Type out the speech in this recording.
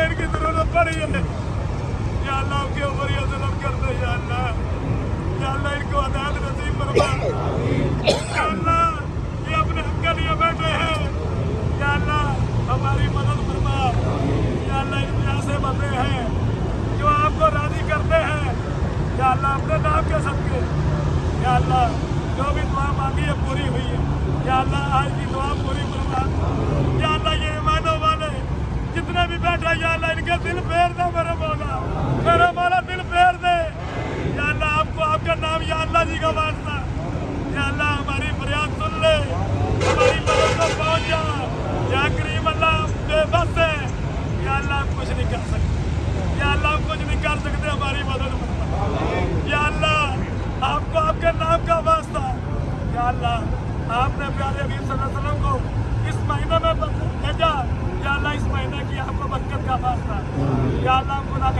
अल्लाह इनकी जरूरत पड़ी है, या अल्लाह उनके ऊपर ये जुल्म कर दे, या अल्लाह इनको अदालत नसीब फरमा, या अल्लाह ये अपने हक के लिए बैठे हैं, या अल्लाह हमारी मदद फरमा, या अल्लाह इन ऐसे बंदे हैं जो आपको राजी करते हैं, या अल्लाह अपने नाम के सदके, या अल्लाह जो भी दुआ मांगी है पूरी हुई है, या अल्लाह आज की दुआ पूरी फरमा, या अल्लाह ये ईमानों वाले जितने भी बैठे, या अल्लाह इनके दिल फेर दे मेरे मौला दिल फेर दे, या अल्लाह आपको आपका नाम या अल्लाह जी का वास्ता, या अल्लाह हमारी फरियाद सुन ले, हमारी मदद को पहुँच जा, या करीम अल्लाह बेबस है, या अल्लाह हम कुछ नहीं कर सकते, या अल्लाह हम कुछ नहीं कर सकते, हमारी मदद फरमा, या अल्लाह आपको आपके नाम का वास्ता, या अल्लाह आपने प्यारे नबी सल्लल्लाहु अलैहि वसल्लम को इस महीने में भेजा, या अल्लाह इस महीने की आपको बरकत का वास्ता, या अल्लाह हम गुनाहगार